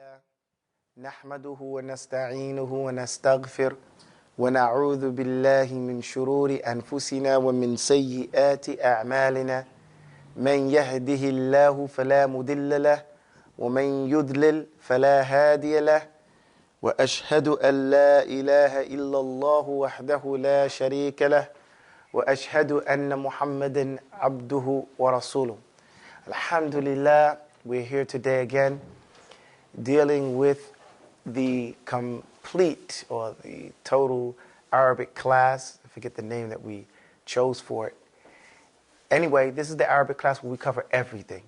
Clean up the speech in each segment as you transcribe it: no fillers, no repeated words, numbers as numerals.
تعالى نحمده ونستعينه ونستغفر ونعوذ بالله من شرور أنفسنا ومن سيئات أعمالنا من يهده الله فلا مضل له ومن يضلل فلا هادي له وأشهد أن لا إله إلا الله وحده لا شريك له وأشهد أن محمدا عبده ورسوله. Alhamdulillah, we're here today again dealing with the complete or the total Arabic class. I forget the name that we chose for it. Anyway, this is the Arabic class where we cover everything.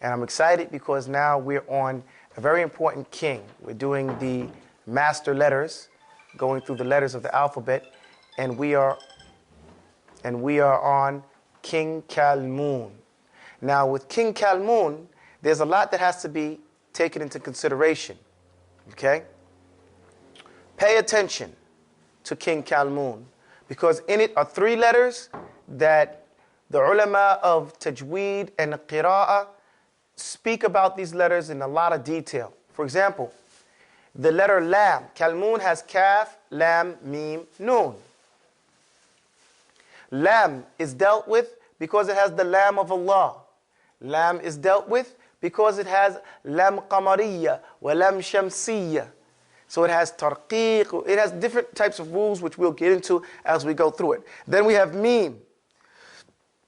And I'm excited because now we're on a very important king. We're doing the master letters, going through the letters of the alphabet, and we are on King Kalmun. Now, with King Kalmun, there's a lot that has to be taken into consideration. Okay? Pay attention to King Kalmun, because in it are three letters that the ulama of tajweed and qira'ah speak about these letters in a lot of detail. For example, the letter lam. Kalmun has kaf, lam, meem, noon. Lam is dealt with because it has the lam of Allah. Lam is dealt with because it has lam qamariyya wa lam shamsiyya. So it has tarqiq, it has different types of rules which we'll get into as we go through it. Then we have meem.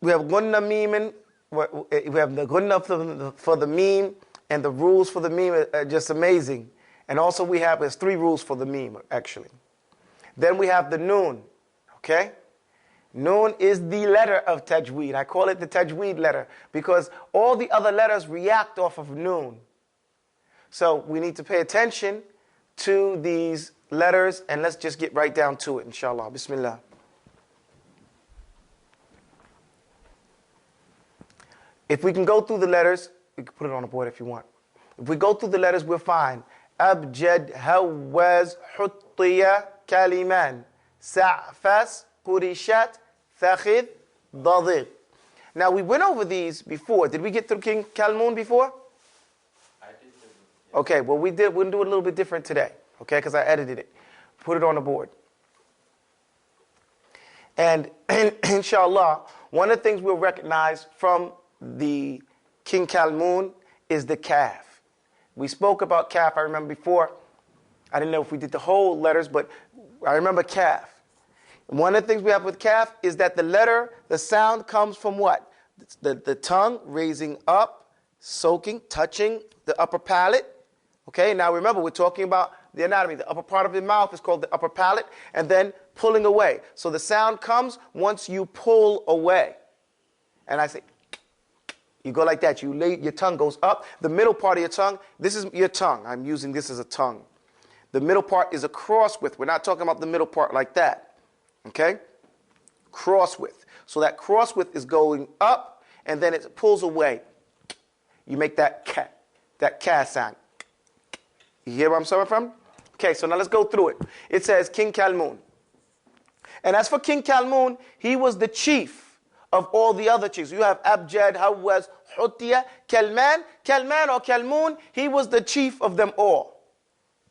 We have gunna meemin, we have the gunna for the meem, and the rules for the meem are just amazing. And also there's three rules for the meem actually. Then we have the noon, okay? Noon is the letter of tajweed. I call it the tajweed letter because all the other letters react off of noon. So we need to pay attention to these letters, and let's just get right down to it, inshallah. Bismillah. If we can go through the letters, we can put it on the board if you want. If we go through the letters, we'll find Abjad, Hawaz, Huttiya, Kaliman, Sa'fas, Qurishat, Thakhid, Dadir. Now, we went over these before. Did we get through King Kalmun before? I did. Okay, well, we'll do it a little bit different today, okay, because I edited it. Put it on the board. And inshallah, one of the things we'll recognize from the King Kalmun is the kaf. We spoke about kaf, I remember before. I didn't know if we did the whole letters, but I remember kaf. One of the things we have with kaf is that the sound comes from what? The tongue raising up, soaking, touching the upper palate. Okay, now remember, we're talking about the anatomy. The upper part of the mouth is called the upper palate, and then pulling away. So the sound comes once you pull away. And I say, you go like that. Your tongue goes up. The middle part of your tongue, this is your tongue. I'm using this as a tongue. The middle part is a cross width. We're not talking about the middle part like that. Okay? Cross width. So that cross width is going up, and then it pulls away. You make that ka sound. You hear where I'm coming from? Okay, so now let's go through it. It says King Kalmun. And as for King Kalmun, he was the chief of all the other chiefs. You have Abjad, Hawaz, Huttiya, Kalman. Kalman or Kalmun, he was the chief of them all.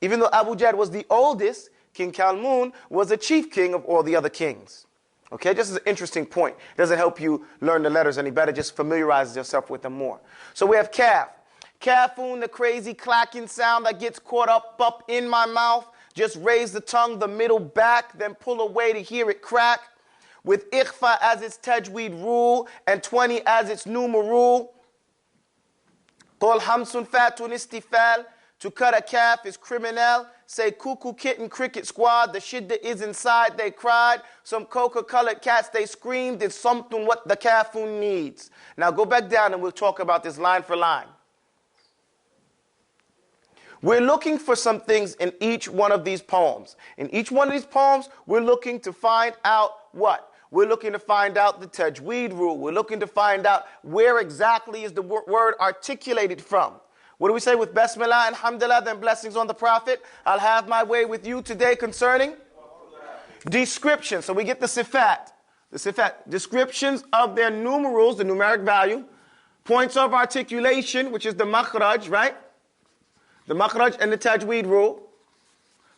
Even though Abu Jad was the oldest, King Kalmun was the chief king of all the other kings. Okay, just as an interesting point. Doesn't help you learn the letters any better, just familiarize yourself with them more. So we have kaf. Kafun, the crazy clacking sound that gets caught up in my mouth. Just raise the tongue, the middle back, then pull away to hear it crack. With ikhfa as its tajweed rule and 20 as its numeral. Qul hamsun fatun istifal. To cut a calf is criminal. Say cuckoo, kitten, cricket squad. The shidda is inside, they cried. Some coca-colored cats, they screamed. It's something what the kafun needs. Now go back down and we'll talk about this line for line. We're looking for some things in each one of these poems. In each one of these poems, we're looking to find out what? We're looking to find out the tajweed rule. We're looking to find out where exactly is the word articulated from. What do we say with Basmillah and Alhamdulillah, then blessings on the Prophet? I'll have my way with you today concerning description. So we get the sifat. The sifat, descriptions of their numerals, the numeric value. Points of articulation, which is the makhraj, right? the makhraj and the tajweed rule.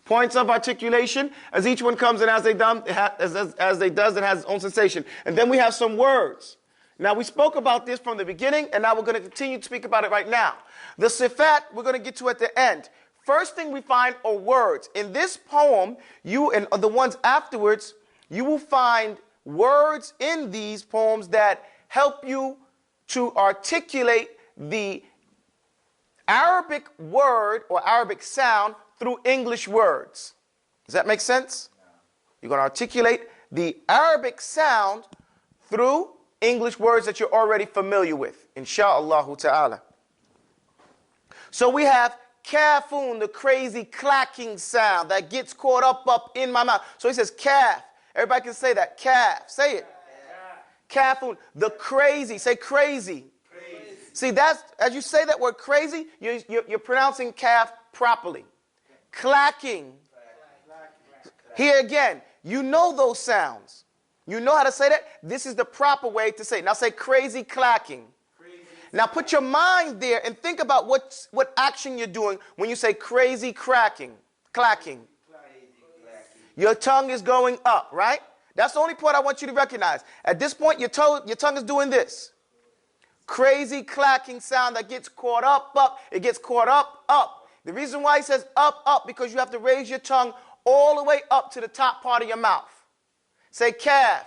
Points of articulation, as each one comes in as they does, it has its own sensation. And then we have some words. Now, we spoke about this from the beginning, and now we're going to continue to speak about it right now. The sifat, we're going to get to at the end. First thing we find are words. In this poem, you and the ones afterwards, you will find words in these poems that help you to articulate the Arabic word or Arabic sound through English words. Does that make sense? You're going to articulate the Arabic sound through English words that you're already familiar with, insha'Allah ta'ala. So we have kafun, the crazy clacking sound that gets caught up in my mouth. So he says kaf. Everybody can say that. Kaf. Say it. Kafun, the crazy. Say crazy. Crazy. See, that's, as you say that word crazy, you're pronouncing kaf properly. Clacking. Here again, you know those sounds. You know how to say that? This is the proper way to say it. Now say crazy clacking. Now put your mind there and think about what action you're doing when you say crazy clacking. Your tongue is going up, right? That's the only point I want you to recognize. At this point, your tongue is doing this. Crazy clacking sound that gets caught up. It gets caught up. The reason why he says up, because you have to raise your tongue all the way up to the top part of your mouth. Say calf.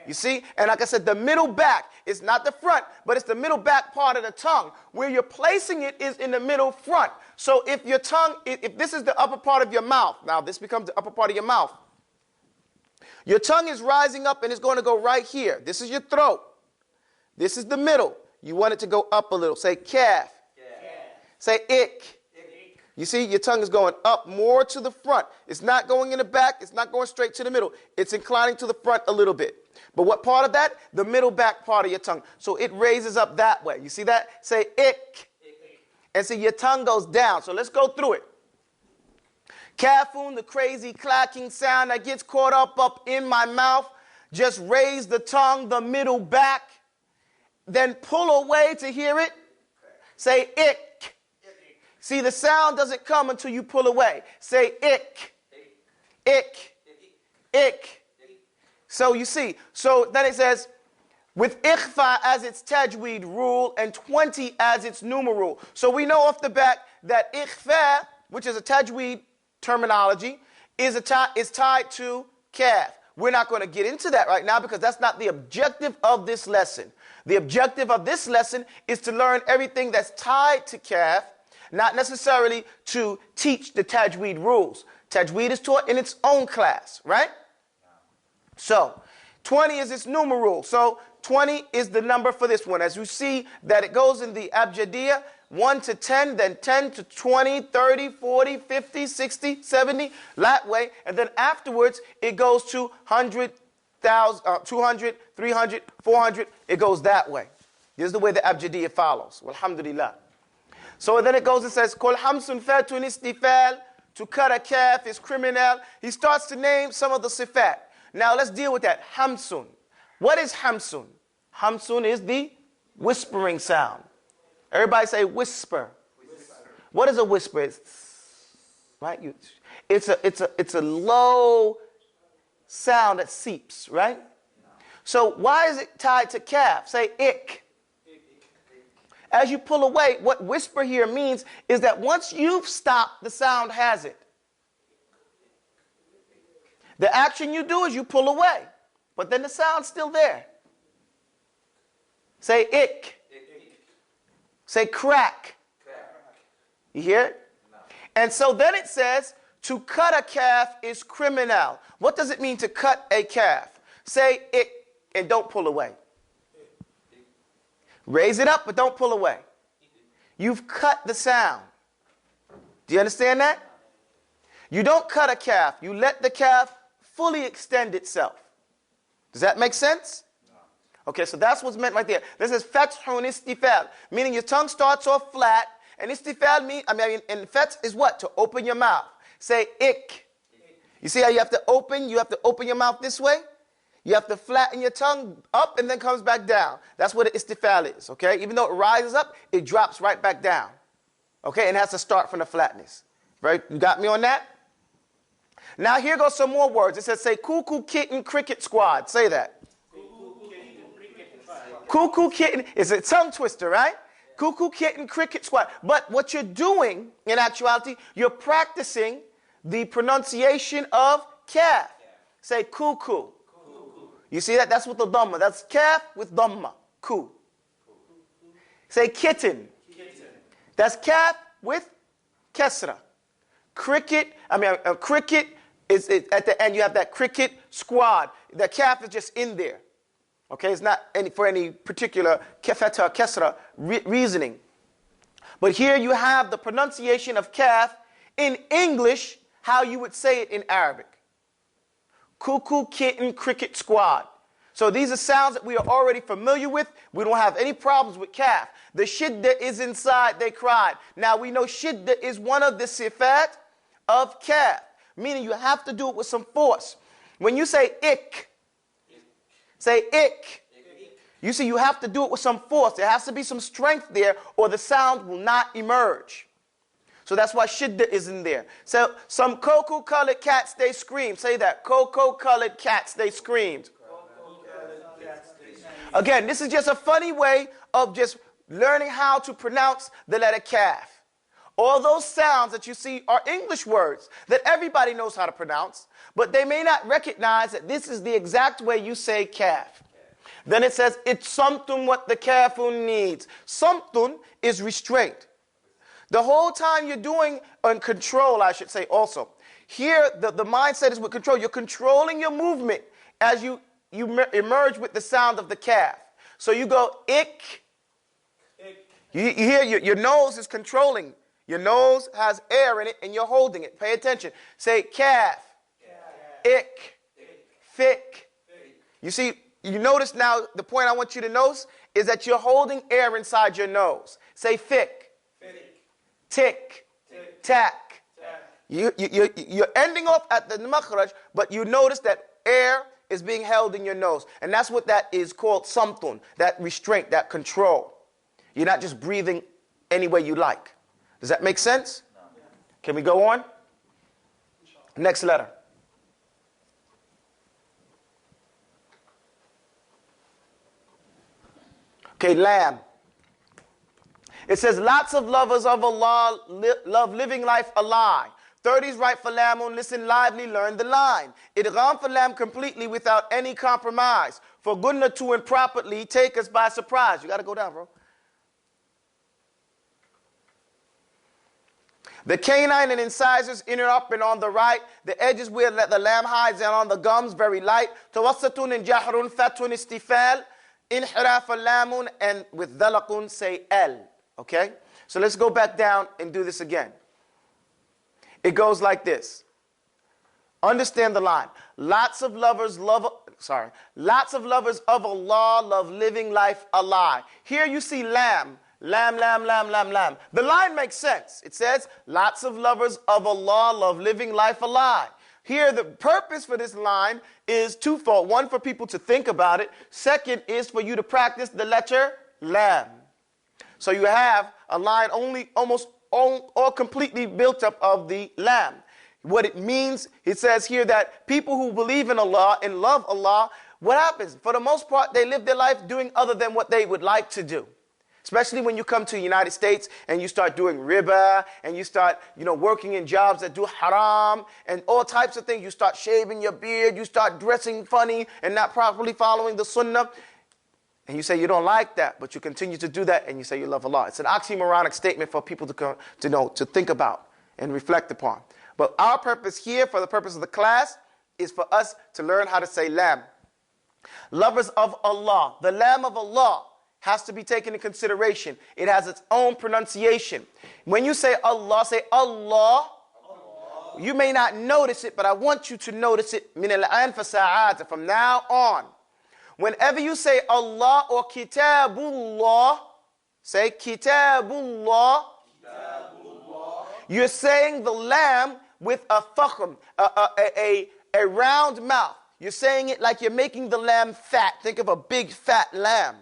You see? And like I said, the middle back is not the front, but it's the middle back part of the tongue. Where you're placing it is in the middle front. So if your tongue, if this is the upper part of your mouth, now this becomes the upper part of your mouth. Your tongue is rising up and it's going to go right here. This is your throat. This is the middle. You want it to go up a little. Say calf. Say ick. You see, your tongue is going up more to the front. It's not going in the back. It's not going straight to the middle. It's inclining to the front a little bit. But what part of that? The middle back part of your tongue. So it raises up that way. You see that? Say ick. And see, your tongue goes down. So let's go through it. Kafun, the crazy clacking sound that gets caught up in my mouth. Just raise the tongue, the middle back. Then pull away to hear it. Say ick. See, the sound doesn't come until you pull away. Say ick. Ick. Ick. So you see, so then it says, with ikhfa as its tajweed rule and 20 as its numeral. So we know off the bat that ikhfa, which is a tajweed terminology, is tied to kaf. We're not going to get into that right now because that's not the objective of this lesson. The objective of this lesson is to learn everything that's tied to kaf, not necessarily to teach the tajweed rules. Tajweed is taught in its own class, right? So 20 is its numeral. So 20 is the number for this one. As you see that it goes in the abjadiyya, 1 to 10, then 10 to 20, 30, 40, 50, 60, 70, that way. And then afterwards, it goes to 100, 200, 300, 400. It goes that way. This is the way the abjadiyya follows. Alhamdulillah. So then it goes and says, Kol hamsun fatun istifal, to cut a calf is criminal. He starts to name some of the sifat. Now let's deal with that. Hamsun. What is hamsun? Hamsun is the whispering sound. Everybody say whisper. What is a whisper? It's, right? It's a low sound that seeps, right? So why is it tied to calf? Say ick. As you pull away, what whisper here means is that once you've stopped, the sound has it. The action you do is you pull away, but then the sound's still there. Say ick. Say crack. You hear it? And so then it says, to cut a calf is criminal. What does it mean to cut a calf? Say ick and don't pull away. Raise it up, but don't pull away. You've cut the sound. Do you understand that? You don't cut a calf. You let the calf fully extend itself. Does that make sense? No. Okay, so that's what's meant right there. This is fathun istifal, meaning your tongue starts off flat, and istifal means, and fath is what? To open your mouth. Say ick. You see how you have to open your mouth this way? You have to flatten your tongue up and then comes back down. That's what the istifal is, okay? Even though it rises up, it drops right back down. Okay, and it has to start from the flatness. Right? You got me on that? Now here goes some more words. It says, say, cuckoo, kitten, cricket squad. Say that. Cuckoo, kitten. It's a tongue twister, right? Cuckoo, kitten, cricket squad. But what you're doing, in actuality, you're practicing the pronunciation of calf. Say cuckoo. You see that? That's with the dhamma. That's calf with dhamma. Ku. Say kitten. That's calf with kesra. Cricket, cricket is at the end. You have that cricket squad. The calf is just in there. Okay, it's not for any particular kefeta kesra reasoning. But here you have the pronunciation of calf in English, how you would say it in Arabic. Cuckoo, kitten, cricket squad. So these are sounds that we are already familiar with. We don't have any problems with calf. The shidda is inside, they cried. Now we know shidda is one of the sifat of calf, meaning you have to do it with some force. When you say ik, say ik. You see, you have to do it with some force. There has to be some strength there, or the sound will not emerge. So that's why shidda is in there. So some cocoa-colored cats, they screamed. Say that. Cocoa-colored cats, they screamed. Again, this is just a funny way of just learning how to pronounce the letter calf. All those sounds that you see are English words that everybody knows how to pronounce, but they may not recognize that this is the exact way you say calf. Then it says, it's something what the kafun needs. Something is restraint. The whole time you're doing, and control, I should say also. Here, the mindset is with control. You're controlling your movement as you emerge with the sound of the calf. So you go, ik. You hear your nose is controlling. Your nose has air in it, and you're holding it. Pay attention. Say calf. Ik. Fik. You see, you notice now, the point I want you to notice is that you're holding air inside your nose. Say fik. Tick. Tack. You're ending off at the makhraj, but you notice that air is being held in your nose. And that's what that is called, samtun, that restraint, that control. You're not just breathing any way you like. Does that make sense? No. Can we go on? Next letter. Okay, lamb. It says, lots of lovers of Allah love living life a lie. 30s right for lamun, listen lively, learn the line. Idgham for lamb completely without any compromise. For gunna to improperly take us by surprise. You got to go down, bro. The canine and incisors inner up and on the right. The edges where the lamb hides and on the gums very light. Tawassatun and jahrun, fatun istifal. Inhiraf al-lamun, and with dhalaqun say el. Okay? So let's go back down and do this again. It goes like this. Understand the line. Lots of lovers of Allah love living life a lie. Here you see lamb. Lamb, lamb, lamb, lamb, lamb. The line makes sense. It says, lots of lovers of Allah love living life a lie. Here, the purpose for this line is twofold. One, for people to think about it. Second is for you to practice the letter lam. So you have a line almost all completely built up of the lam. What it means, it says here that people who believe in Allah and love Allah, what happens? For the most part, they live their life doing other than what they would like to do. Especially when you come to the United States and you start doing riba and you start, working in jobs that do haram and all types of things. You start shaving your beard, you start dressing funny and not properly following the sunnah. And you say you don't like that, but you continue to do that and you say you love Allah. It's an oxymoronic statement for people to think about and reflect upon. But our purpose here, for the purpose of the class, is for us to learn how to say lamb. Lovers of Allah, the lamb of Allah, has to be taken into consideration. It has its own pronunciation. When you say Allah, say Allah. Allah. You may not notice it, but I want you to notice it. Min al-an fa sa'at, from now on. Whenever you say Allah or Kitabullah, say Kitabullah. Kitabullah. You're saying the lamb with a fakhm, a round mouth. You're saying it like you're making the lamb fat. Think of a big fat lamb.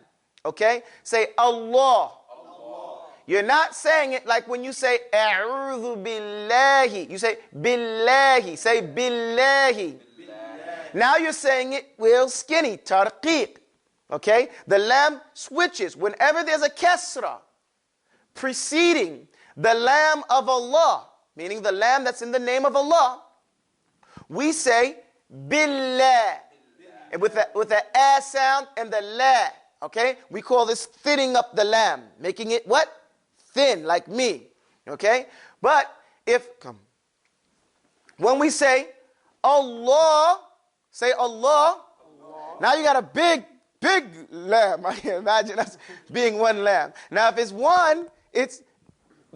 Okay? Say Allah. Allah. You're not saying it like when you say a'udhu billahi. You say billahi. Say billahi. Now you're saying it real skinny. Tarqiq. Okay? The lam switches. Whenever there's a kasra preceding the lam of Allah, meaning the lam that's in the name of Allah, we say billah. And with the a sound and the la. Okay? We call this thinning up the lam. Making it what? Thin, like me. Okay? But when we say Allah, say Allah. Now you got a big lamb. I can imagine us being one lamb. Now if it's one, it's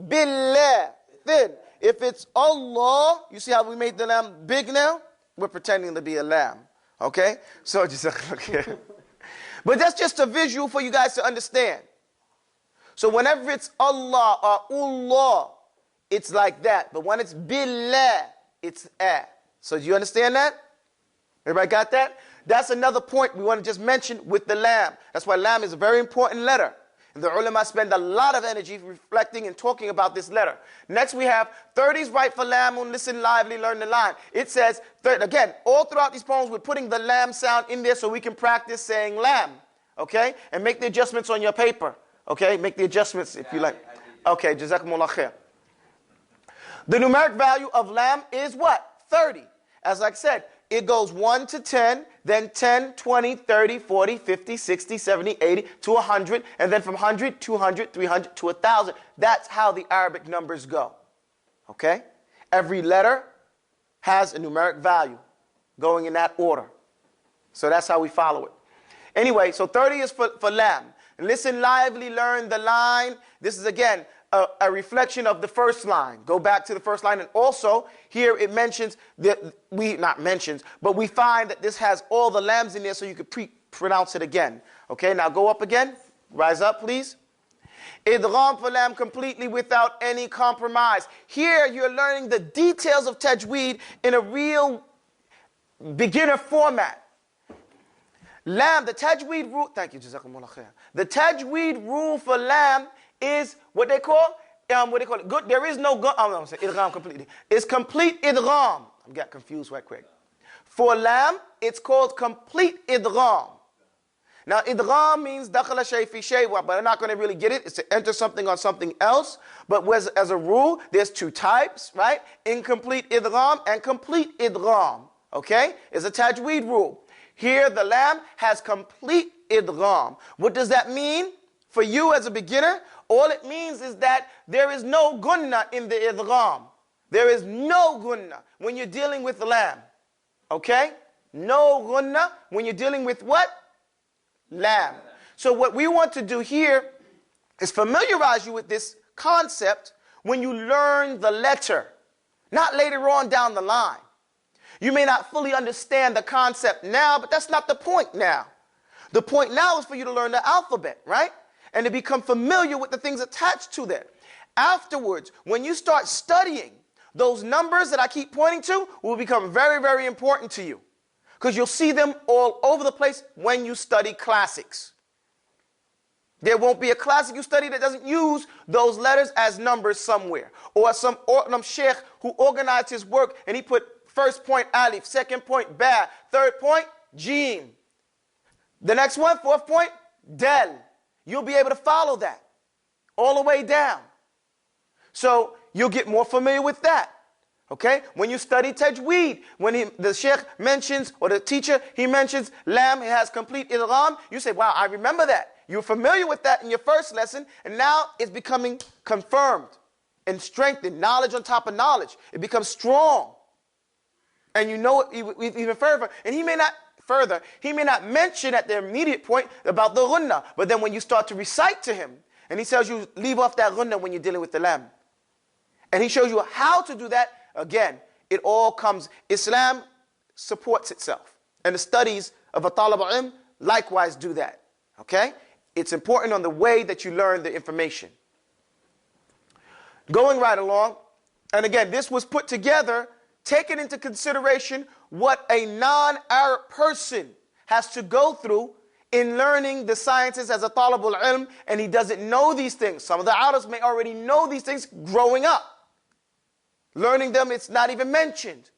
billah, thin. If it's Allah, you see how we made the lamb big now? We're pretending to be a lamb. Okay? So just okay. But that's just a visual for you guys to understand. So whenever it's Allah or Allah, it's like that. But when it's billah, it's a. So do you understand that? Everybody got that? That's another point we want to just mention with the lam. That's why lam is a very important letter. And the ulama spend a lot of energy reflecting and talking about this letter. Next we have 30s right for lam, listen lively, learn the line. It says, again, all throughout these poems we're putting the lam sound in there so we can practice saying lam. Okay? And make the adjustments on your paper. Okay? Make the adjustments if you like. Okay, jazakumullah khair. The numeric value of lam is what? 30. As I said, it goes 1 to 10, then 10, 20, 30, 40, 50, 60, 70, 80, to 100, and then from 100, 200, 300, to 1,000. That's how the Arabic numbers go. Okay? Every letter has a numeric value going in that order. So that's how we follow it. Anyway, so 30 is for lam. Listen lively, learn the line. This is again a reflection of the first line. Go back to the first line. And also, here it mentions, but we find that this has all the lambs in there so you could pronounce it again. Okay, now go up again. Rise up, please. Idgham for lam completely without any compromise. Here you're learning the details of tajweed in a real beginner format. Lam, the tajweed rule, thank you, jazakumullah khair. The tajweed rule for lam is what they call it. Good. There is no idgham completely. It's complete idgham. I got confused right quick. For lam, it's called complete idgham. Now idgham means dakhala shay fi shay, but I'm not going to really get it. It's to enter something on something else. But as a rule, there's two types, right? Incomplete idgham and complete idgham. Okay? It's a tajweed rule. Here the lam has complete idgham. What does that mean? For you as a beginner, all it means is that there is no gunna in the idgham. There is no gunna when you're dealing with the lam. Okay? No gunna when you're dealing with what? Lam. So what we want to do here is familiarize you with this concept when you learn the letter, not later on down the line. You may not fully understand the concept now, but that's not the point now. The point now is for you to learn the alphabet, right? And to become familiar with the things attached to that. Afterwards, when you start studying, those numbers that I keep pointing to will become very, very important to you. Because you'll see them all over the place when you study classics. There won't be a classic you study that doesn't use those letters as numbers somewhere. Or some sheikh who organized his work and he put first point alif, second point ba, third point jim. The next one, fourth point, del. You'll be able to follow that all the way down. So you'll get more familiar with that. Okay? When you study tajweed, when the sheikh mentions, or the teacher, he mentions lam, it has complete idgham, you say, wow, I remember that. You're familiar with that in your first lesson, and now it's becoming confirmed and strengthened, knowledge on top of knowledge. It becomes strong. And you know it even further. And he may not mention at the immediate point about the gunna. But then when you start to recite to him, and he tells you, leave off that gunna when you're dealing with the lam. And he shows you how to do that. Again, it all comes, Islam supports itself. And the studies of a talib al-ilm likewise do that. Okay? It's important on the way that you learn the information. Going right along, and again, this was put together, taking into consideration what a non-Arab person has to go through in learning the sciences as a talabul ilm, and he doesn't know these things. Some of the Arabs may already know these things growing up. Learning them, it's not even mentioned.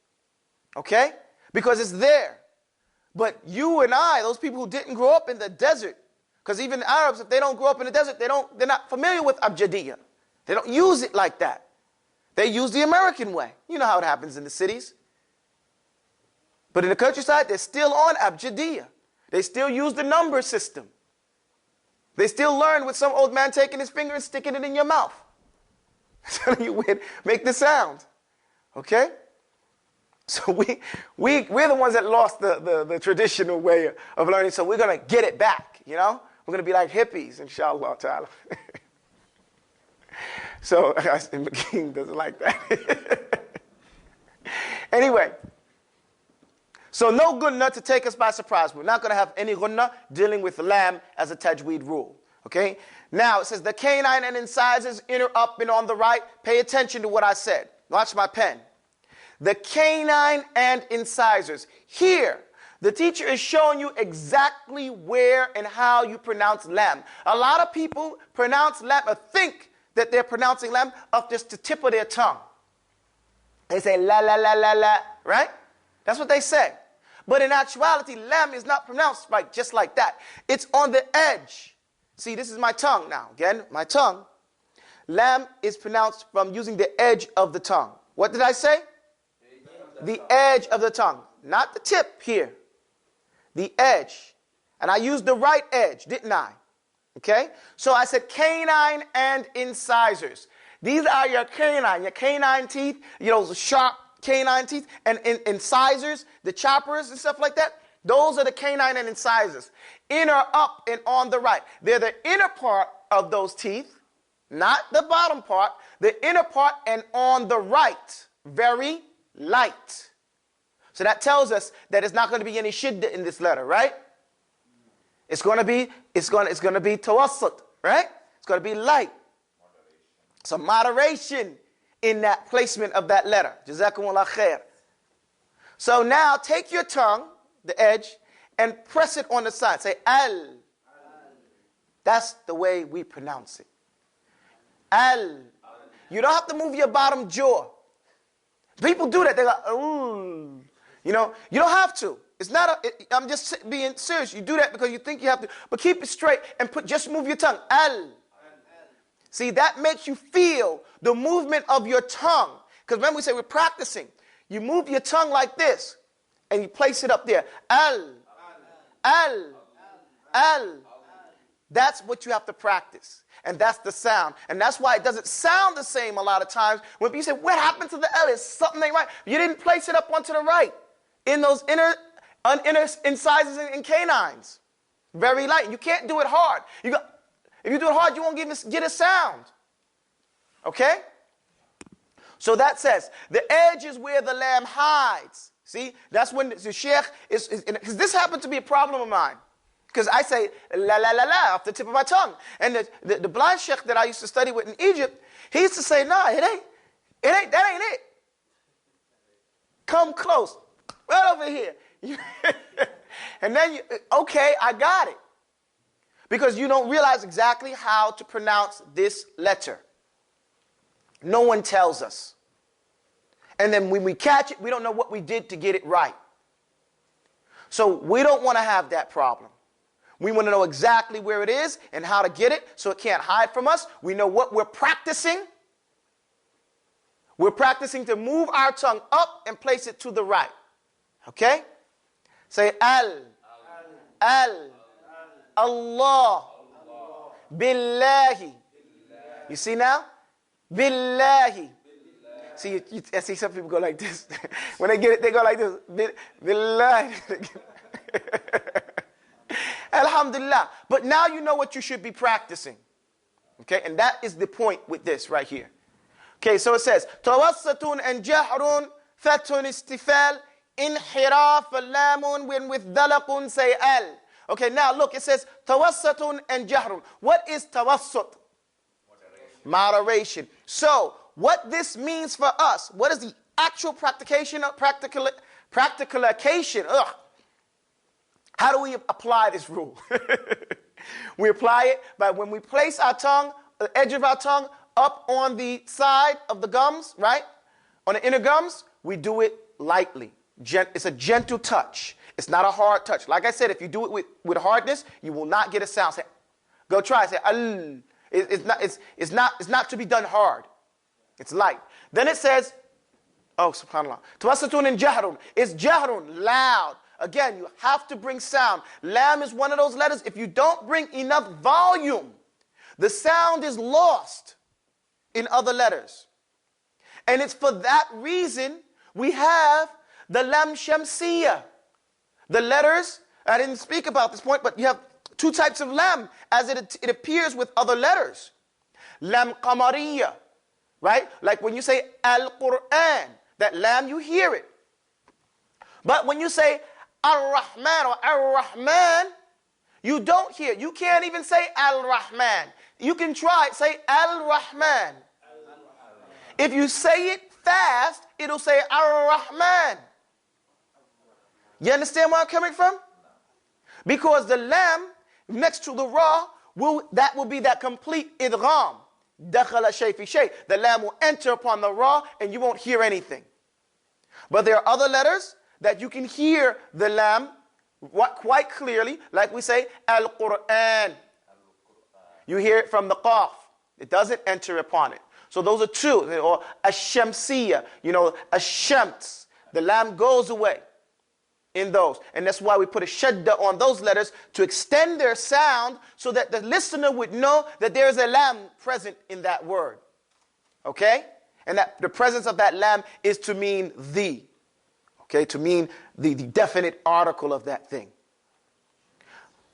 Okay? Because it's there. But you and I, those people who didn't grow up in the desert, because even the Arabs, if they don't grow up in the desert, they're not familiar with abjadiyya. They don't use it like that. They use the American way. You know how it happens in the cities. But in the countryside, they're still on abjadiyya. They still use the number system. They still learn with some old man taking his finger and sticking it in your mouth. Telling you make the sound. Okay? So we're the ones that lost the traditional way of learning, so we're going to get it back, you know? We're going to be like hippies, inshallah ta'ala. So, McKean doesn't like that. Anyway, so no gunnah to take us by surprise. We're not going to have any gunnah dealing with lam as a tajweed rule. Okay? Now, it says the canine and incisors inner up and on the right. Pay attention to what I said. Watch my pen. The canine and incisors. Here, the teacher is showing you exactly where and how you pronounce lam. A lot of people pronounce lam or think that they're pronouncing lam off just the tip of their tongue. They say la la la la la, right? That's what they say. But in actuality, lam is not pronounced like just like that. It's on the edge. See, this is my tongue now. Again, my tongue. Lam is pronounced from using the edge of the tongue. What did I say? The edge of the tongue. Not the tip here. The edge. And I used the right edge, didn't I? Okay? So I said canine and incisors. These are your canine teeth, you know, the sharp canine teeth, and incisors, the choppers and stuff like that. Those are the canine and incisors. Inner up and on the right. They're the inner part of those teeth, not the bottom part. The inner part and on the right. Very light. So that tells us that it's not going to be any shidda in this letter, right? It's going to be tawassut, right? It's going to be light. Some moderation in that placement of that letter. Jazakumullah khair. So now take your tongue, the edge, and press it on the side. Say al. That's the way we pronounce it. Al. You don't have to move your bottom jaw. People do that. They go, ooh. You know, you don't have to. It's not I'm just being serious. You do that because you think you have to. But keep it straight and just move your tongue. Al. See, that makes you feel the movement of your tongue. Because remember we say we're practicing. You move your tongue like this and you place it up there. Al. Al. Al. That's what you have to practice. And that's the sound. And that's why it doesn't sound the same a lot of times. When people say, what happened to the L? Is something ain't right. You didn't place it up onto the right. In those inner incisors and canines. Very light. You can't do it hard. If you do it hard, you won't get a sound. Okay? So that says, the edge is where the lamb hides. See? That's when the sheikh is because this happened to be a problem of mine. Because I say la la la la off the tip of my tongue. And the blind sheikh that I used to study with in Egypt, he used to say, nah, that ain't it. Come close. Right over here. And then, okay, I got it. Because you don't realize exactly how to pronounce this letter. No one tells us. And then when we catch it, we don't know what we did to get it right. So we don't want to have that problem. We want to know exactly where it is and how to get it so it can't hide from us. We know what we're practicing. We're practicing to move our tongue up and place it to the right. Okay? Say al. Al. Allah. Billahi. You see now? Billahi. See, I see some people go like this. When they get it, they go like this. Billahi. Alhamdulillah. But now you know what you should be practicing. Okay? And that is the point with this right here. Okay, so it says, tawassatun and jahrun, fatun istifal, inhiraf, lamun, when with dalaqun say al. Okay, now look, it says, tawassatun and jahrun. What is tawassut? Moderation. So, what this means for us, what is the actual practical application How do we apply this rule? We apply it by when we place our tongue, the edge of our tongue, up on the side of the gums, right? On the inner gums, we do it lightly. It's a gentle touch. It's not a hard touch. Like I said, if you do it with hardness, you will not get a sound. Say, go try it. Say, al. It's not to be done hard. It's light. Then it says, oh, subhanAllah. Tawassutun and jahrun. It's jahrun, loud. Again, you have to bring sound. Lam is one of those letters. If you don't bring enough volume, the sound is lost in other letters. And it's for that reason we have the lam shamsiyah. The letters, I didn't speak about this point, but you have two types of lam as it appears with other letters. Lam qamariyah, right? Like when you say al-Qur'an, that lam, you hear it. But when you say ar-Rahman or ar-Rahman, you don't hear it. You can't even say al-Rahman. You can try it. Say al-Rahman. If you say it fast, it'll say ar-Rahman. You understand where I'm coming from? Because the lam next to the ra, that will be that complete idgham. Dakhala shay fi shay. The lam will enter upon the ra and you won't hear anything. But there are other letters that you can hear the lam quite clearly, like we say al-Qur'an. You hear it from the qaf. It doesn't enter upon it. So those are two. Or ash-shamsiyah, ash-shams. The lam goes away in those. And that's why we put a shadda on those letters to extend their sound so that the listener would know that there is a lam present in that word. Okay? And that the presence of that lam is to mean the. Okay? To mean the definite article of that thing.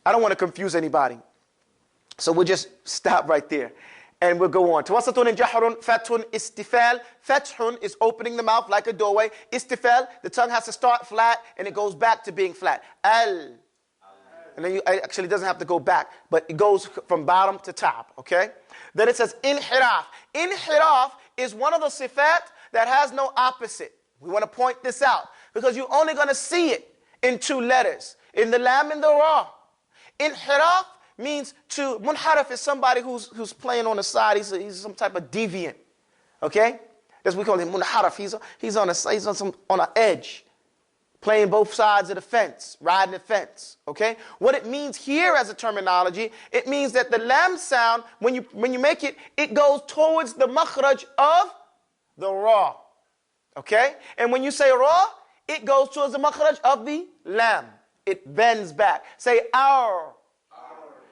I don't want to confuse anybody. So we'll just stop right there. And we'll go on. Tawassutun and jahrun, fathun, istifal. Fathun is opening the mouth like a doorway. Istifal, the tongue has to start flat and it goes back to being flat. Al. And then it actually doesn't have to go back, but it goes from bottom to top, okay? Then it says inhiraf. Inhiraf is one of the sifat that has no opposite. We want to point this out because you're only going to see it in two letters, in the lam and the ra. Inhiraf means to, munharif is somebody who's playing on the side. He's some type of deviant. Okay? That's what we call him munharif. He's on an edge, playing both sides of the fence, riding the fence. Okay? What it means here as a terminology, it means that the lam sound, when you make it, it goes towards the makhraj of the ra. Okay? And when you say ra, it goes towards the makhraj of the lam. It bends back. Say our.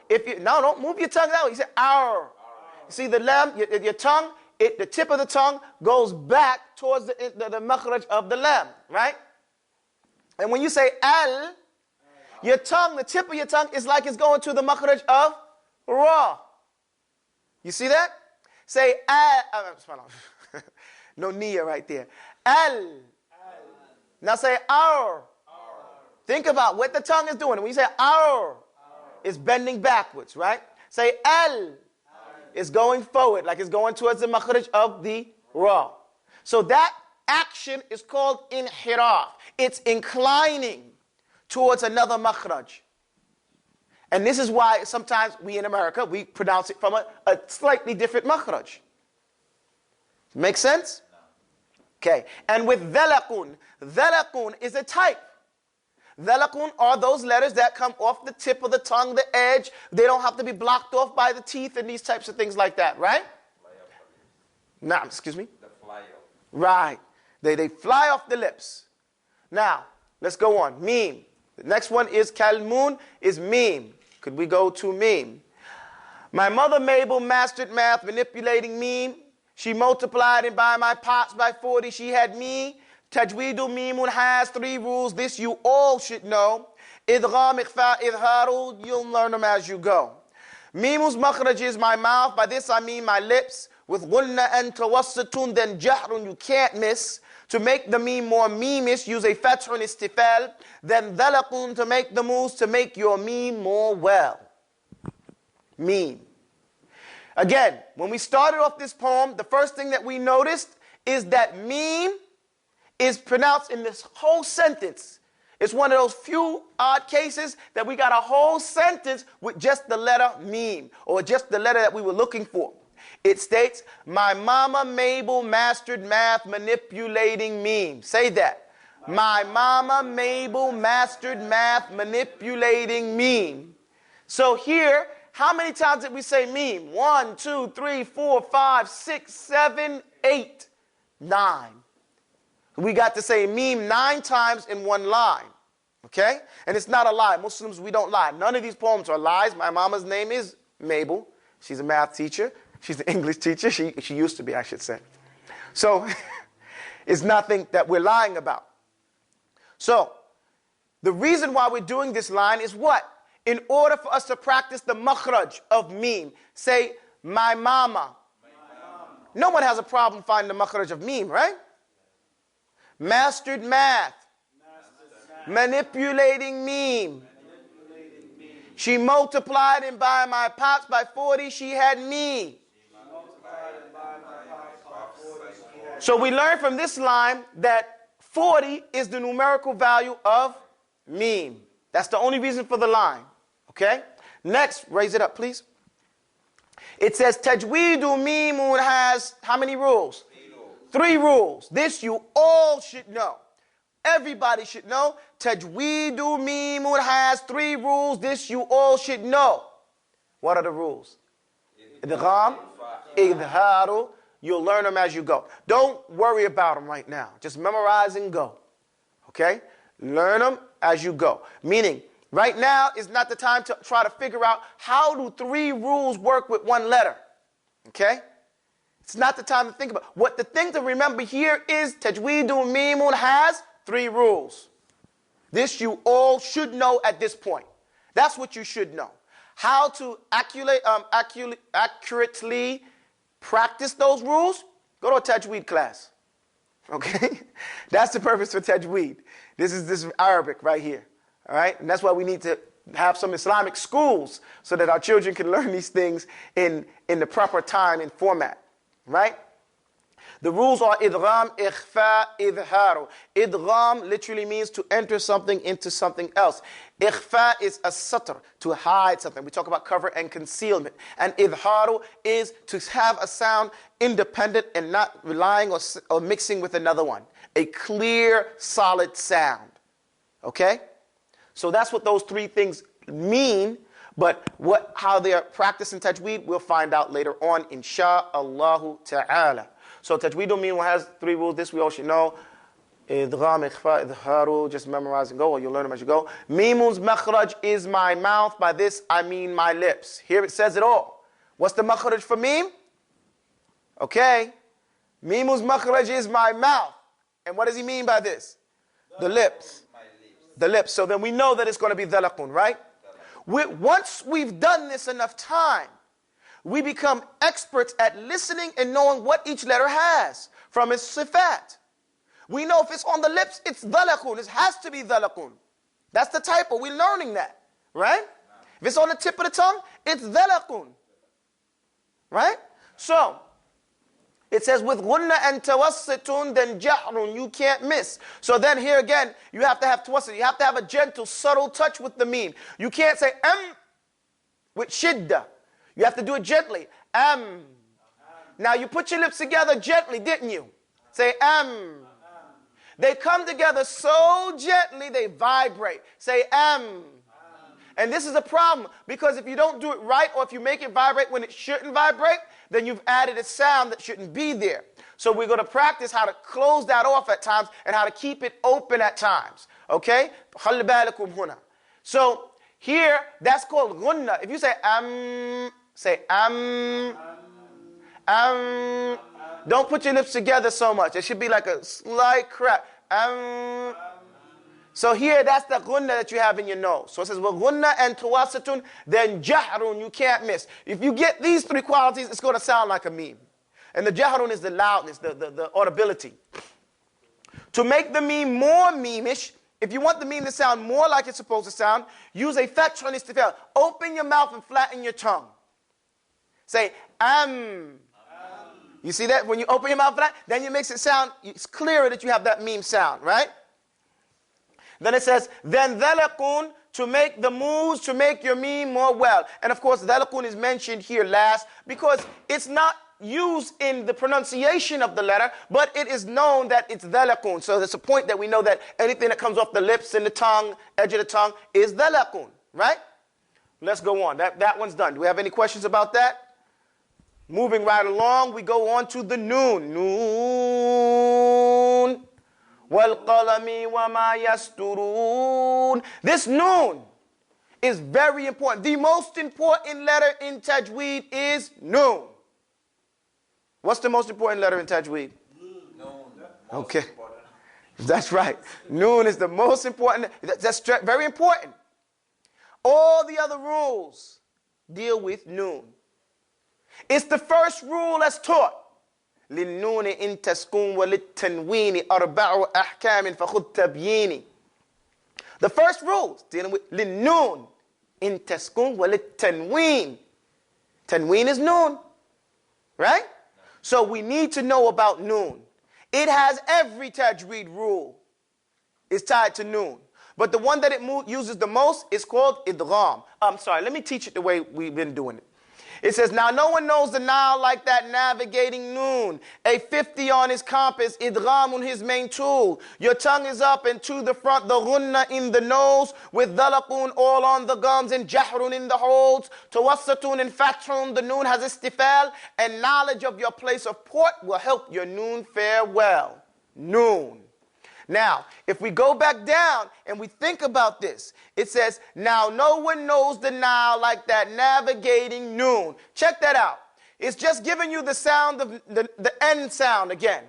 Don't move your tongue out. You say our. You see the lam, your tongue, the tip of the tongue goes back towards the makhraj of the lam, right? And when you say al, your tongue, the tip of your tongue is like it's going to the makhraj of ra. You see that? Say al. No niyyah right there. Al. Now say our. Think about what the tongue is doing. When you say our, it's bending backwards, right? Say al. It's going forward, like it's going towards the makhraj of the ra. So that action is called inhiraf. It's inclining towards another makhraj. And this is why sometimes we in America, we pronounce it from a slightly different makhraj. Make sense? Okay. And with dhalaqun, dhalaqun is a type. Dhalaqun are those letters that come off the tip of the tongue, the edge. They don't have to be blocked off by the teeth and these types of things like that, right? Nah, excuse me? The fly off. Right. They fly off the lips. Now, let's go on. Meem. The next one is kalmun, is Meem. Could we go to Meem? My mother Mabel mastered math, manipulating Meem. She multiplied and by my pops by 40 she had me. Tajweedul Meemun has 3 rules. This you all should know. Idgham, ikhfa, idharu. You'll learn them as you go. Meemun's makhraj is my mouth. By this I mean my lips. With ghunna and tawassutun, then jahrun, you can't miss. To make the meem more meemish, use a fathun istifal. Then dhalaqun to make the moves, to make your meem more well. Meem. Again, when we started off this poem, the first thing that we noticed is that meem is pronounced in this whole sentence. It's one of those few odd cases that we got a whole sentence with just the letter Meem, or just the letter that we were looking for. It states, my mama Mabel mastered math manipulating Meem. Say that. My mama Mabel mastered math manipulating Meem. So here, how many times did we say Meem? 1, 2, 3, 4, 5, 6, 7, 8, 9. We got to say Meem 9 times in one line. Okay? And it's not a lie. Muslims, we don't lie. None of these poems are lies. My mama's name is Mabel. She's a math teacher. She's an English teacher. She used to be, I should say. So it's nothing that we're lying about. So the reason why we're doing this line is what? In order for us to practice the makhraj of Meem. Say, my mama. No one has a problem finding the makhraj of Meem, right? Mastered math. Manipulating Meem. She multiplied and by my pops by 40 she had me. So we learn from this line that 40 is the numerical value of Meem. That's the only reason for the line. Okay? Next, raise it up, please. It says Tajweedu Meemun has how many rules? 3 rules. This you all should know. Everybody should know. Tajweedu Meemun has 3 rules. This you all should know. What are the rules? Idgham, Idharu. You'll learn them as you go. Don't worry about them right now. Just memorize and go. Okay? Learn them as you go. Meaning, right now is not the time to try to figure out how do 3 rules work with 1 letter. Okay? It's not the time to think about. What the thing to remember here is Tajweedu Meemun has 3 rules. This you all should know at this point. That's what you should know. How to accurately practice those rules? Go to a Tajweed class. Okay? That's the purpose for Tajweed. This is Arabic right here. All right? And that's why we need to have some Islamic schools so that our children can learn these things in the proper time and format. Right? The rules are idgham, ikhfa, idharu. Idgham literally means to enter something into something else. Ikhfa is a satr, to hide something. We talk about cover and concealment. And idharu is to have a sound independent and not relying or mixing with another one. A clear, solid sound. Okay? So that's what those 3 things mean. But how they are practiced in Tajweed, we'll find out later on, insha'Allahu ta'ala. So Tajweed mean has 3 rules. This we all should know. Idgham, ikhfa, idharu. Just memorize and go, or you'll learn them as you go. Meemun's makhraj is my mouth. By this I mean my lips. Here it says it all. What's the makhraj for Meem? Okay. Meemun's makhraj is my mouth. And what does he mean by this? The lips. The lips. So then we know that it's going to be dhalaqun, right? Once we've done this enough time, we become experts at listening and knowing what each letter has from its sifat. We know if it's on the lips, it's dhalaqun. It has to be dhalaqun. That's the typo. We're learning that, right? If it's on the tip of the tongue, it's dhalaqun. Right? So, it says with gunna and tawassitun, then jahrun, you can't miss. So then here again, you have to have tawassit. You have to have a gentle, subtle touch with the Meem. You can't say with shidda. You have to do it gently. Now you put your lips together gently, didn't you? Say They come together so gently they vibrate. Say And this is a problem because if you don't do it right or if you make it vibrate when it shouldn't vibrate, then you've added a sound that shouldn't be there. So we're going to practice how to close that off at times and how to keep it open at times. Okay? So here, that's called gunna. If you say don't put your lips together so much. It should be like a slight crack. So here, that's the gunna that you have in your nose. So it says, well, gunna and tawassitun, then jahrun, you can't miss. If you get these 3 qualities, it's going to sound like a Meem. And the jahrun is the loudness, the audibility. To make the Meem more Meemish, if you want the Meem to sound more like it's supposed to sound, use a fath on istifal. Open your mouth and flatten your tongue. Say, You see that? When you open your mouth flat, then it makes it sound, it's clearer that you have that Meem sound, right? Then it says, then dhalakun, to make the moves, to make your meem more well. And of course, dhalakun is mentioned here last because it's not used in the pronunciation of the letter, but it is known that it's dhalakun. So there's a point that we know that anything that comes off the lips and the tongue, edge of the tongue, is dhalakun, right? Let's go on. That one's done. Do we have any questions about that? Moving right along, we go on to the noon. Noon. وَالْقَلَمِ وَمَا يَسْطُرُونَ. This noon is very important. The most important letter in tajweed is noon. What's the most important letter in tajweed? Noon. Okay. That's right. Noon is the most important. That's very important. All the other rules deal with noon. It's the first rule that's taught. للنون إن تسكن وللتنوين أربع أحكام فخذ تبييني. The first rule is dealing with للنون إن تسكن وللتنوين. Tanween is noon, right? So we need to know about noon. It has every tajweed rule is tied to noon. But the one that it uses the most is called idgham. I'm sorry, let me teach it the way we've been doing it. It says, now no one knows the Nile like that navigating noon. A 50 on his compass, idgham on his main tool. Your tongue is up and to the front, the ghunna in the nose, with dhalakun all on the gums and jahrun in the holds. Tawassatun and fathun, the noon has istifal, and knowledge of your place of port will help your noon fare well. Noon. Now, if we go back down and we think about this, it says, now no one knows the Nile like that navigating noon. Check that out. It's just giving you the sound of the end sound again.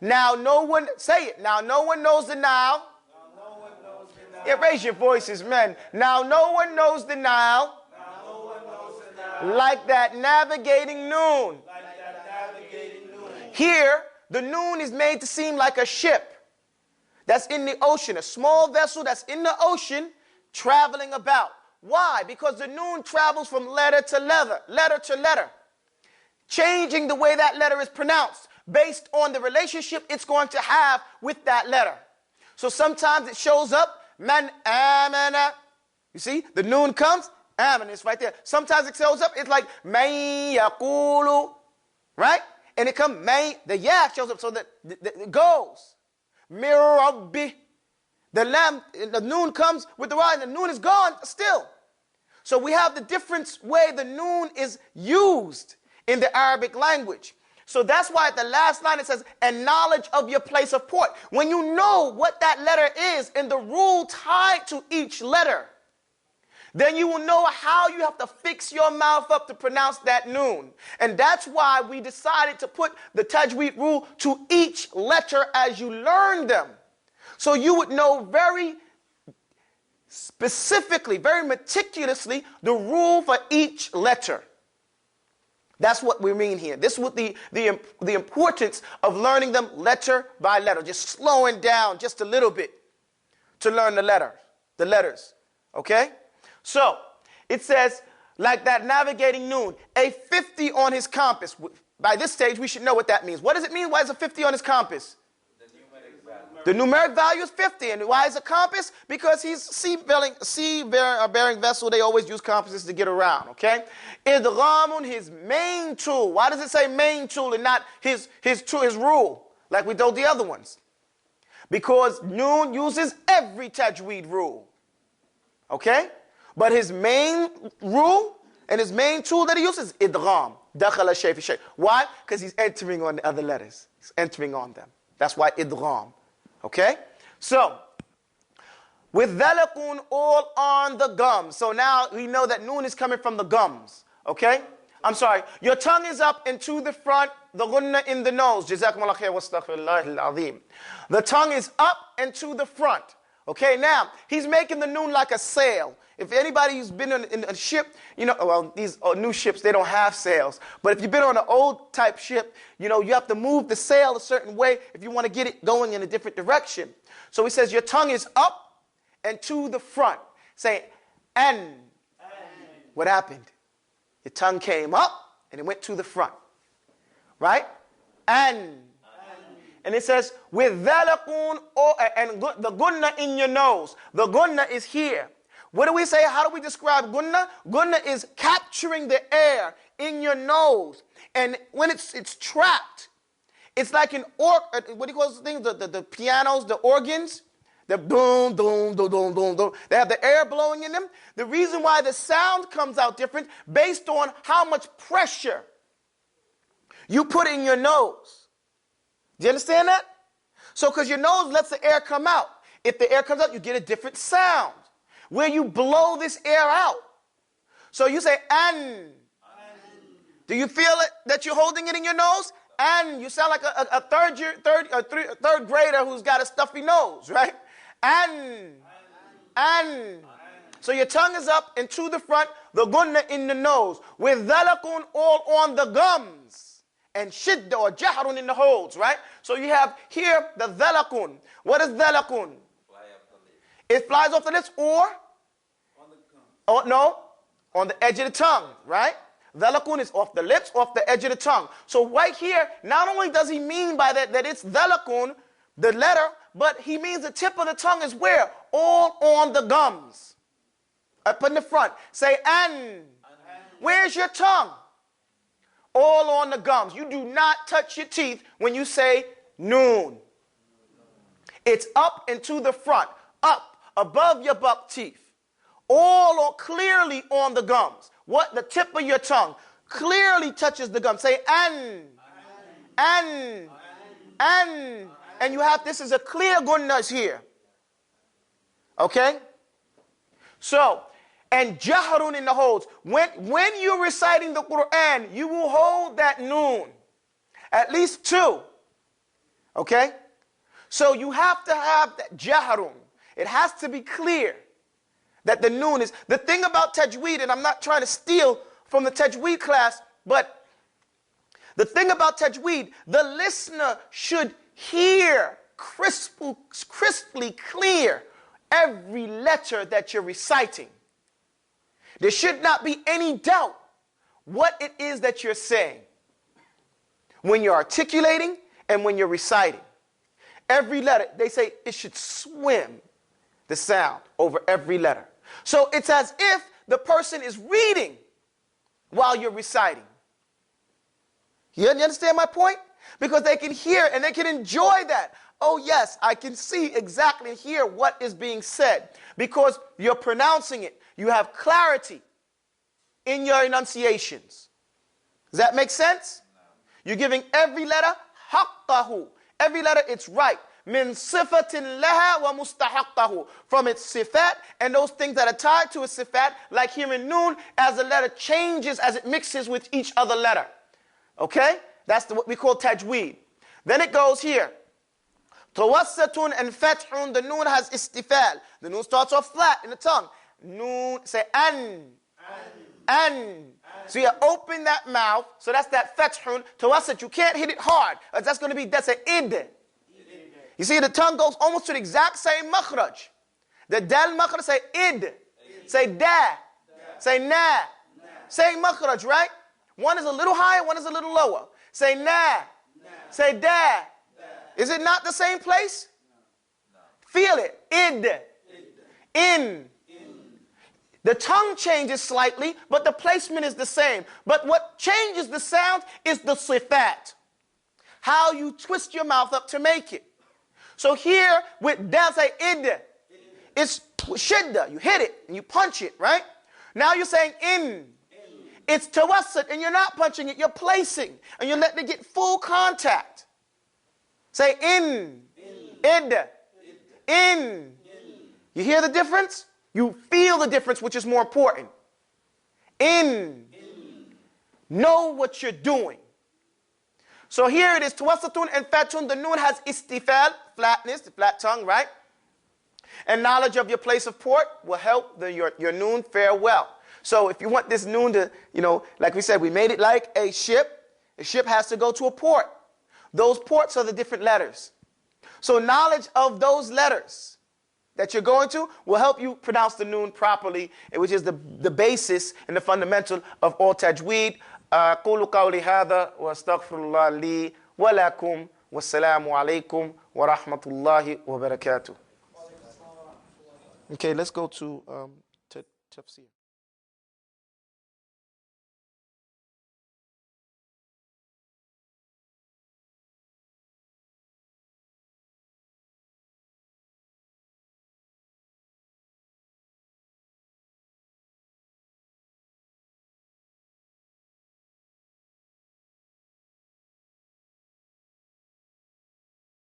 Now no one, say it. Now no one knows the Nile. Now no one knows the Nile. Yeah, raise your voices, men. Now no one knows the Nile. Now no one knows the Nile. Like that navigating noon. Like that navigating noon. Here, the noon is made to seem like a ship that's in the ocean, a small vessel that's in the ocean traveling about. Why? Because the noon travels from letter to letter, changing the way that letter is pronounced based on the relationship it's going to have with that letter. So sometimes it shows up, man amana. You see, the noon comes, amana is right there. Sometimes it shows up, it's like man yaqulu, right? And it comes, man, the yak shows up so that it goes. Mirabbi. The lamb, the noon comes with the ra, and the noon is gone still. So we have the different way the noon is used in the Arabic language. So that's why at the last line it says, and knowledge of your place of port. When you know what that letter is and the rule tied to each letter, then you will know how you have to fix your mouth up to pronounce that noon. And that's why we decided to put the tajweed rule to each letter as you learn them. So you would know very specifically, very meticulously, the rule for each letter. That's what we mean here. This is what the importance of learning them letter by letter, just slowing down just a little bit to learn the letters. Okay? So, it says, like that navigating noon, a 50 on his compass. By this stage, we should know what that means. What does it mean? Why is a 50 on his compass? The numeric value is 50. And why is a compass? Because he's sea-bearing vessel. They always use compasses to get around, okay? Idghamun, his main tool. Why does it say main tool and not his rule, like we told the other ones? Because noon uses every tajweed rule, okay? But his main rule and his main tool that he uses is idgham. Dakhala shay fi shay. Why? Because he's entering on the other letters. He's entering on them. That's why idgham. Okay? So, with dhalakun all on the gums. So now we know that noon is coming from the gums. Okay? I'm sorry. Your tongue is up and to the front, the ghunna in the nose. Jazakumullah khair wa astaghfirullahil azim. The tongue is up and to the front. Okay, now, he's making the noon like a sail. If anybody's been in a ship, you know, well, these new ships, they don't have sails. But if you've been on an old type ship, you know, you have to move the sail a certain way if you want to get it going in a different direction. So he says your tongue is up and to the front. Say, an. What happened? Your tongue came up and it went to the front. Right? An. And it says, with dhalakun, and the gunna in your nose. The gunna is here. What do we say? How do we describe gunna? Gunna is capturing the air in your nose. And when it's trapped, it's like what do you call those things? The pianos, the organs. The boom, boom, boom, boom, boom, boom. They have the air blowing in them. The reason why the sound comes out different based on how much pressure you put in your nose. Do you understand that? So because your nose lets the air come out. If the air comes out, you get a different sound. Where you blow this air out. So you say, an. Do you feel it that you're holding it in your nose? And you sound like a third grader who's got a stuffy nose, right? And. So your tongue is up and to the front, the gunna in the nose, with dhalakun all on the gums, and shidda or jahrun in the holds, right? So you have here the dhalakun. What is dhalakun? It flies off the lips or? On the tongue. Oh, no, on the edge of the tongue, right? Dhalakun is off the lips, off the edge of the tongue. So right here, not only does he mean by that it's dhalakun, the letter, but he means the tip of the tongue is where? All on the gums. Up in the front. Say an. Where's your tongue? All on the gums. You do not touch your teeth when you say noon. It's up and to the front. Up. Above your buck teeth, clearly on the gums. What? The tip of your tongue clearly touches the gums. Say an. And you have, this is a clear gunnah here. Okay? So, and jahrun in the holds. When you're reciting the Quran, you will hold that noon. At least two. Okay? So you have to have that jahrun. It has to be clear that the noon is. The thing about tajweed, and I'm not trying to steal from the tajweed class, but the thing about tajweed, the listener should hear crisply clear every letter that you're reciting. There should not be any doubt what it is that you're saying when you're articulating and when you're reciting. Every letter, they say it should swim the sound over every letter. So it's as if the person is reading while you're reciting. You understand my point? Because they can hear and they can enjoy that. Oh yes, I can see exactly and hear what is being said. Because you're pronouncing it. You have clarity in your enunciations. Does that make sense? You're giving every letter haqqahu. Every letter, it's right. Min sifatin laha wa mustahaqqahu. From its sifat and those things that are tied to its sifat, like here in noon, as the letter changes, as it mixes with each other letter. Okay? That's what we call tajweed. Then it goes here. Tawassatun and fathun. The noon has istifal. The noon starts off flat in the tongue. Noon, say an. So you open that mouth. So that's that fathun. Tawassat, you can't hit it hard. That's going to be, that's an id. You see, the tongue goes almost to the exact same makhraj. The dal makhraj, say id. Say da. Say na. Same makhraj, right? One is a little higher, one is a little lower. Say na. Say da. Is it not the same place? Feel it. Id. In. The tongue changes slightly, but the placement is the same. But what changes the sound is the sifat. How you twist your mouth up to make it. So here, with dal, say id. It's shidda. You hit it and you punch it, right? Now you're saying in. It's tawassut, and you're not punching it. You're placing, and you're letting it get full contact. Say in. Id. In. You hear the difference? You feel the difference, which is more important. In. Know what you're doing. So here it is, tawassutun and fatun. The noon has istifal, flatness, the flat tongue, right? And knowledge of your place of port will help your noon fare well. So if you want this noon to, like we said, we made it like a ship. A ship has to go to a port. Those ports are the different letters. So knowledge of those letters that you're going to will help you pronounce the noon properly, which is the basis and the fundamental of all tajweed. أقول قولي هذا وأستغفر الله لي ولكم Wassalamu alaikum wa rahmatullahi wa barakatuh. Okay, let's go to tafsir.